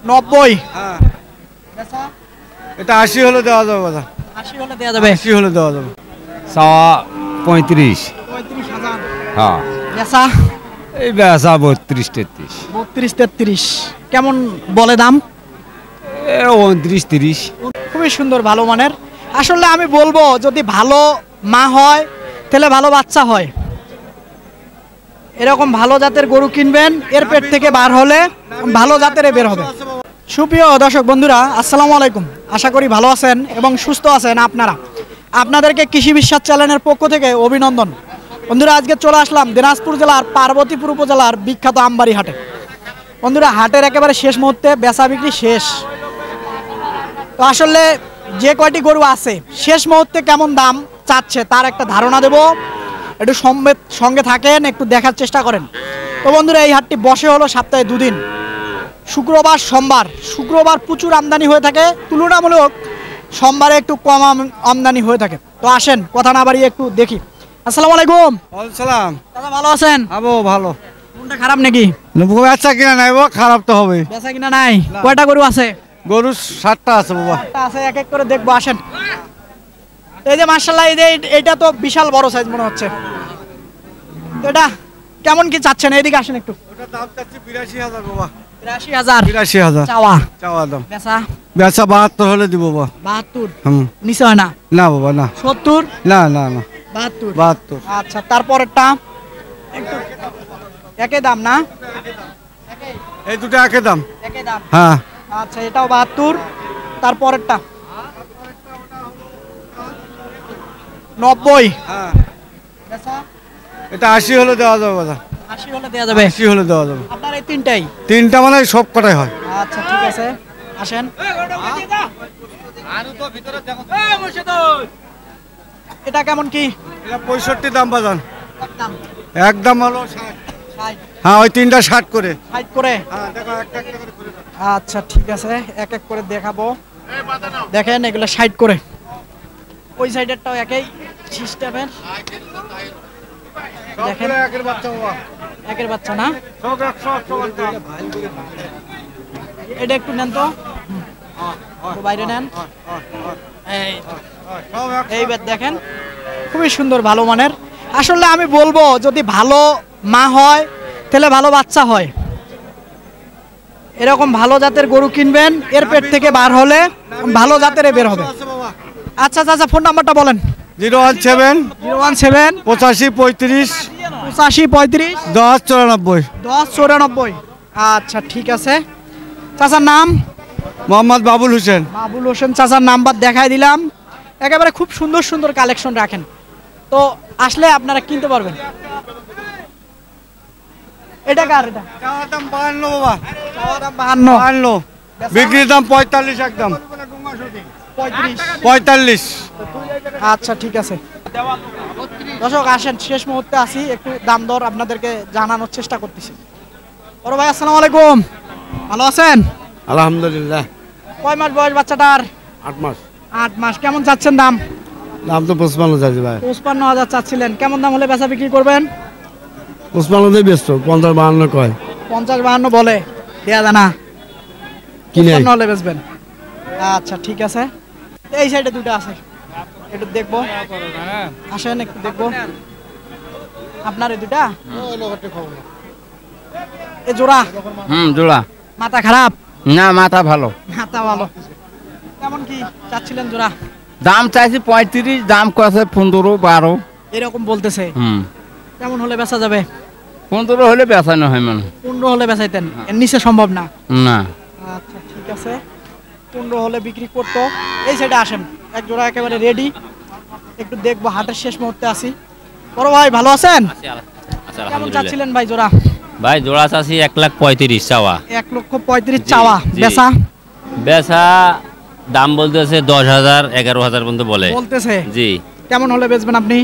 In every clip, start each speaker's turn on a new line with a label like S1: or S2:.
S1: 90।
S2: হ্যাঁ
S1: বেচা
S2: এটা 80 হলে দেওয়া যাবে বাজার।
S1: 80 হলে দেওয়া যাবে।
S2: 80 হলে দেওয়া যাবে।
S3: চাওয়া 35।
S1: 35,000।
S3: হ্যাঁ
S1: বেচা
S3: এই বেচা 32-33।
S1: 32-33। কেমন বলে দাম?
S3: 29-30।
S1: খুবই সুন্দর, ভালো মানের। আসলে আমি বলবো যদি ভালো মা হয় তাহলে ভালো বাচ্চা হয়। এরকম ভালো জাতের গরু কিনবেন, এর পেট থেকে বার হলে ভালো জাতের বের হবে। সুপ্রিয় দর্শক বন্ধুরা, আসসালামু আলাইকুম। আশা করি ভালো আছেন এবং সুস্থ আছেন আপনারা। আপনাদেরকে কৃষি বিশ্বাস চ্যানেলের পক্ষ থেকে অভিনন্দন। বন্ধুরা, আজকে চলে আসলাম দিনাজপুর জেলার পার্বতীপুর উপজেলার বিখ্যাত আমবাড়ি হাটে। বন্ধুরা, হাটের একেবারে শেষ মুহূর্তে বেচা বিক্রি শেষ। তো আসলে যে কয়টি গরু আছে শেষ মুহূর্তে কেমন দাম চাচ্ছে তার একটা ধারণা দেব। একটু সঙ্গে থাকেন, একটু দেখার চেষ্টা করেন। তো বন্ধুরা, এই হাটটি বসে হলো সপ্তাহে দুদিন, শুক্রবার সোমবার। শুক্রবার প্রচুর আমদানি হয়ে থাকে, তুলনামূলক সোমবারে একটু কম আমদানি হয়ে থাকে। তো আসেন, কথা না বাড়িয়ে একটু দেখি। আসসালামু আলাইকুম।
S2: ওয়ালাইকুম সালাম।
S1: দাদা ভালো আছেন?
S2: আবো ভালো।
S1: মনটা খারাপ নাকি?
S2: বেচা কিনা নাই বাবা, খারাপ তো হবে।
S1: বেচা কিনা নাই? কয়টা গরু আছে?
S2: গরু 60টা আছে বাবা।
S1: আছে, এক এক করে দেখবো, আসেন। এই যে মাশাআল্লাহ, এই যে এটা তো বিশাল বড় সাইজ মনে হচ্ছে। তো এটা কেমন কি চাচ্ছেন? এইদিকে আসেন একটু।
S2: ওটা দাম চাচ্ছি 82,000 বাবা।
S1: 82,000
S2: 82,000
S1: চাওয়া।
S2: চাওয়া দাম।
S1: বেচা
S2: বেচা 72 হলে দিব বাবা।
S1: 72।
S2: হুম।
S1: নিচে হয় না?
S2: না বাবা না।
S1: 70?
S2: না না না।
S1: 72।
S2: 72।
S1: আচ্ছা, তারপরেরটা একটু একই দাম না?
S2: এই দুটো একই দাম।
S1: একই দাম।
S2: হ্যাঁ।
S1: আচ্ছা, এটাও 72। তারপরেরটা 90।
S2: হ্যাঁ
S1: বেচা
S2: এটা 80 হলে দেওয়া যাবে বাজার।
S1: 80 হলে দেওয়া যাবে।
S2: 80 হলে দেওয়া যাবে।
S1: আপনার এই তিনটাই?
S2: তিনটা মানে সব কটাই হয়।
S1: আচ্ছা, ঠিক আছে, আসেন। এটা কেমন কি
S2: এটা 65 দাম বাজার।
S1: দাম?
S2: একদম হলো 60।
S1: 60
S2: হ্যাঁ, ওই তিনটা 60 করে।
S1: করে।
S2: হ্যাঁ দেখো, একটা একটা করে করে দাও।
S1: আচ্ছা, ঠিক আছে, এক এক করে দেখাবো। দেখেন, এগুলো 60 করে। ওই সাইডেরটাও একই সিস্টেমের। দেখেন,
S2: সবগুলো একের বাচ্চা বাবা।
S1: একের বাচ্চা না?
S2: সব 100 বাচ্চা।
S1: এটা একটু নেন তো, একটু বাইরে নেন। এই
S2: সব 100।
S1: এইবার দেখেন, খুবই সুন্দর, ভালো মানের। আসলে আমি বলবো যদি ভালো মা হয় তাহলে ভালো বাচ্চা হয়। এরকম ভালো জাতের গরু কিনবেন, এর পেট থেকে বার হলে ভালো জাতের বের হবে। আচ্ছা চাচা, ফোন নাম্বারটা বলেন।
S2: 017
S1: 017
S2: 85 35
S1: 85 35
S2: 10 94।
S1: 10 94। আচ্ছা, ঠিক আছে। চাচার নাম?
S2: মোহাম্মদ বাবুল হোসেন।
S1: বাবুল হোসেন চাচার নাম্বার দেখাই দিলাম। একেবারে খুব সুন্দর সুন্দর কালেকশন রাখেন, তো আসলে আপনারা কিনতে পারবেন। এটা কার? এটা
S2: চাওয়া দাম 52 বাবা।
S1: চাওয়া দাম 52।
S2: 52। বিক্রির দাম 45 একদম। 45।
S1: আচ্ছা, ঠিক আছে। দর্শক আসেন, শেষ মুহূর্তে আসি, একটু দাম দর আপনাদেরকে জানানোর চেষ্টা করতেছি। বড় ভাই, আসসালামু আলাইকুম। ভালো আছেন?
S2: আলহামদুলিল্লাহ।
S1: কয় মাস বয়স বাচ্চাটার?
S2: 8 মাস।
S1: 8 মাস। কেমন চাচ্ছেন দাম?
S2: দাম তো 55 যাচ্ছে ভাই।
S1: 55,000 চাচ্ছিলেন। কেমন দাম হলে বেচা বিক্রি করবেন?
S2: 55 দিয়ে ব্যস্ত। 50 52 কয়।
S1: 50-52 বলে, দেয়া যায় না।
S2: কিনে
S1: 55 হলে বেচবেন। আচ্ছা, ঠিক আছে। এই সাইডে দুটো আছে, একটু দেখবো, আসেন একটু দেখবো। আপনার এই দুটা এ জোড়া?
S3: জোড়া।
S1: মাথা খারাপ
S3: না, মাথা ভালো।
S1: মাথা ভালো। কেমন কি চাচ্ছিলেন জোড়া?
S3: দাম চাইছি 35, দাম কয়েছে 15 12।
S1: এরকম বলতেছে। কেমন হলে বেচা যাবে?
S3: 15 হলে বেচানো হয় মানে।
S1: 15 হলে বেচাইতেন, এর নিচে সম্ভব না?
S3: না।
S1: আচ্ছা, ঠিক আছে, 15 হলে বিক্রি করতো। এই সাইডে আসেন, এক জোড়া একেবারে রেডি, একটু দেখবো। হাটের শেষ মুহূর্তে আসি। বড় ভাই, ভালো আছেন? কেমন চাচ্ছিলেন ভাই জোড়া?
S4: ভাই জোড়া চাষি 1,35,000 চাওয়া।
S1: 1,35,000 চাওয়া।
S4: জি,
S1: বেচা?
S4: বেচা দাম বলতেছে 10,000 11,000 পর্যন্ত
S1: বলতেছে।
S4: জি।
S1: কেমন হলে বেচবেন আপনি?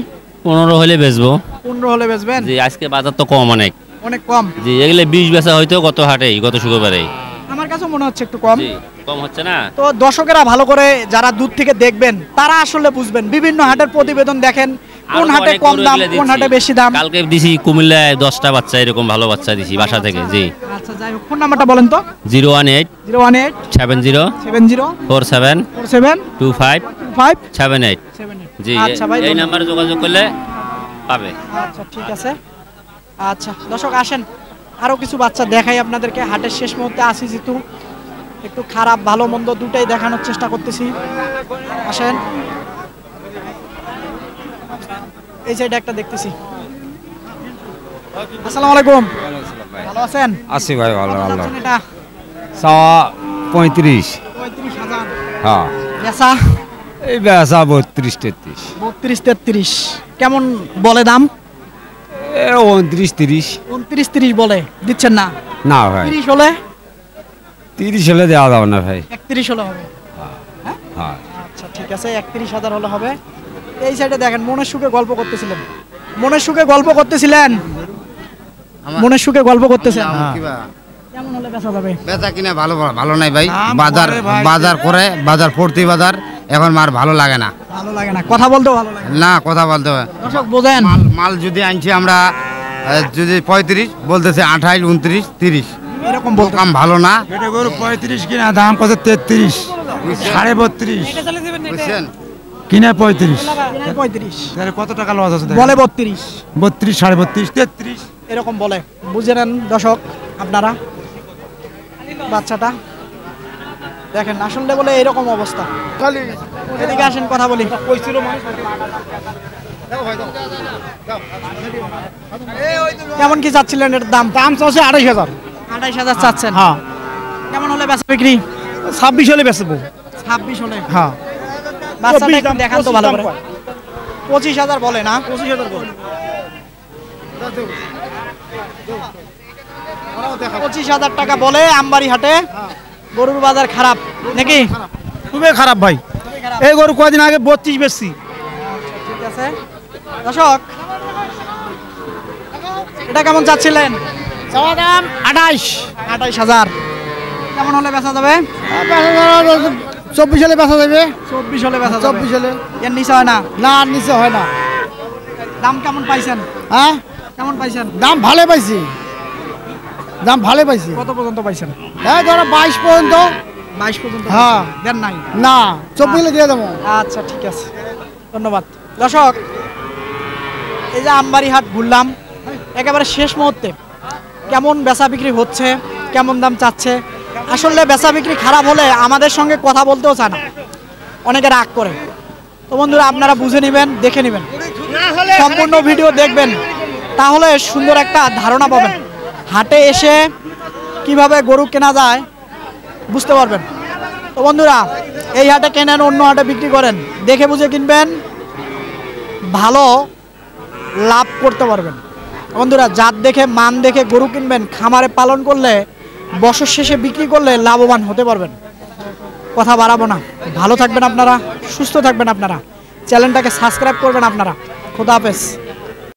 S4: 15 হলে বেচবো।
S1: 15 হলে বেচবেন?
S4: জি, আজকে বাজার তো কম অনেক।
S1: অনেক কম?
S4: জি, এগুলো 20 বেচা হয়তো গত হাটে, গত শুক্রবারে।
S1: আমার কাছে মনে হচ্ছে একটু কম।
S4: জি, কম হচ্ছে না।
S1: তো দর্শকেরা ভালো করে যারা দূর থেকে দেখবেন তারা আসলে বুঝবেন। বিভিন্ন হাটের প্রতিবেদন দেখেন, কোন
S4: আরো
S1: হাটে
S4: অনেক
S1: কম
S4: গরু
S1: দাম
S4: এগুলো
S1: কোন
S4: দিচ্ছি।
S1: হাটে বেশি দাম?
S4: কালকে দিছি কুমিল্লায় 10টা বাচ্চা, এরকম ভালো বাচ্চা দিছি বাসা থেকে। জি,
S1: আচ্ছা যাই হোক, ফোন নাম্বারটা বলেন তো।
S4: 018
S1: 018
S4: 70
S1: 70
S4: 47
S1: 47
S4: 25
S1: 5
S4: 78।
S1: 78।
S4: জি,
S1: আচ্ছা ভাই,
S4: এই
S1: ধন্যবাদ।
S4: নাম্বারে যোগাযোগ করলে পাবে।
S1: আচ্ছা ঠিক আছে। আচ্ছা দর্শক আসেন, আরো কিছু বাচ্চা দেখাই আপনাদেরকে। হাটের শেষ মুহূর্তে আসি, যেহেতু একটু খারাপ ভালো মন্দ দুটাই দেখানোর চেষ্টা করতেছি। আসেন, এই সাইডে একটা দেখতেছি। আসসালামু আলাইকুম, ভালো আছেন?
S5: আছি ভাই, ভালো
S1: কত
S5: ভালো।
S1: যাচ্ছেন এটা?
S5: চাওয়া 35।
S1: 35,000।
S5: হ্যাঁ,
S1: বেচা
S5: এই বেচা 32-33।
S1: 32-33। কেমন বলে দাম?
S5: 29-30।
S1: 29-30 বলে, দিচ্ছেন না?
S5: না ভাই,
S1: 30 হলে?
S5: 30 হলে দেওয়া যাবে না ভাই।
S1: 31 হলে হবে।
S5: হ্যাঁ,
S1: আচ্ছা ঠিক আছে, 31,000 হলে হবে। এই সাইডে দেখেন, মনের সুখে গল্প করতেছিলেন, মনের সুখে গল্প করতেছিলেন, মনের সুখে গল্প করতেছেন। কেমন হলে বেচা যাবে?
S6: বেচা কিনা ভালো ভালো নাই ভাই।
S1: দাম
S6: বাজার
S1: করে ভাই।
S6: বাজার করে বাজার প্রতি বাজার এখন মার ভালো লাগে না।
S1: ভালো লাগে না, কথা বলতেও ভালো লাগে না।
S6: না, কথা বলতে হবে।
S1: দর্শক বোঝেন,
S6: মাল মাল যদি আনছি আমরা যদি 35 বলতেছে 28, 29, 30।
S1: এরকম বলতে
S6: কাম ভালো না,
S7: এটা গরু 35 কিনা, দাম কত 33, 32.5
S6: বুঝছেন?
S7: কিনা 35।
S1: 35
S7: তাহলে কত টাকা লস আছে?
S1: বলে 32
S7: 32, 32.5, 33।
S1: এরকম বলে, বুঝে নেন দর্শক আপনারা। বাচ্চাটা দেখেন, আসলে বলে এরকম অবস্থা। এদিকে আসেন, কথা বলি। কেমন কি চাচ্ছিলেন এর দাম?
S2: দাম চাচ্ছে 28,000।
S1: 28,000 চাচ্ছেন?
S2: হ্যাঁ,
S1: কেমন হলে বেচা বিক্রি?
S2: 26 হলে বেচবো।
S1: 26 হলে?
S2: হ্যাঁ,
S1: বাচ্চাটা
S2: 24
S1: একটু
S2: দাম,
S1: দেখান তো
S2: 25
S1: ভালো
S2: দাম
S1: করে।
S2: কয়।
S1: 25,000 বলে না?
S2: 25,000 বলে।
S1: 25,000 টাকা বলে আমবাড়ি হাটে। গরুর বাজার খারাপ নাকি?
S2: খুবই খারাপ ভাই। এই গরু কয়দিন আগে 32 বেচছি।
S1: ঠিক আছে দর্শক, এটা কেমন চাচ্ছিলেন?
S2: চাওয়া দাম 28।
S1: 28,000। কেমন হলে বেচা যাবে?
S2: 24 হলে বেচা যাবে।
S1: 24 হলে বেচা যাবে।
S2: 24 হলে
S1: এর নিচে হয় না?
S2: না, আর নিচে হয় না।
S1: দাম কেমন পাইছেন?
S2: হ্যাঁ,
S1: কেমন পাইছেন?
S2: দাম ভালো পাইছি, দাম ভালো পাইছি।
S1: কত পর্যন্ত পাইছেন?
S2: হ্যাঁ, ধরো 22 পর্যন্ত।
S1: 22 পর্যন্ত?
S2: হ্যাঁ।
S1: দেন নাই?
S2: না, 24 হলে দিয়ে দেবো।
S1: আচ্ছা ঠিক আছে, ধন্যবাদ। দর্শক, এই যে আমবাড়ি হাট ঘুরলাম, একেবারে শেষ মুহূর্তে কেমন বেচা বিক্রি হচ্ছে, কেমন দাম চাচ্ছে। আসলে বেচা বিক্রি খারাপ হলে আমাদের সঙ্গে কথা বলতেও চায় না, অনেকে রাগ করে। তো বন্ধুরা, আপনারা বুঝে নেবেন, দেখে নেবেন, সম্পূর্ণ ভিডিও দেখবেন, তাহলে সুন্দর একটা ধারণা পাবেন। হাটে এসে কিভাবে গরু কেনা যায় বুঝতে পারবেন। তো বন্ধুরা, এই হাটে কেনেন, অন্য হাটে বিক্রি করেন, দেখে বুঝে কিনবেন, ভালো লাভ করতে পারবেন। বন্ধুরা, জাত দেখে মান দেখে গরু কিনবেন, খামারে পালন করলে বছর শেষে বিক্রি করলে লাভবান হতে পারবেন। কথা বাড়াবো না, ভালো থাকবেন আপনারা, সুস্থ থাকবেন আপনারা, চ্যানেলটাকে সাবস্ক্রাইব করবেন আপনারা। খোদা হাফেজ।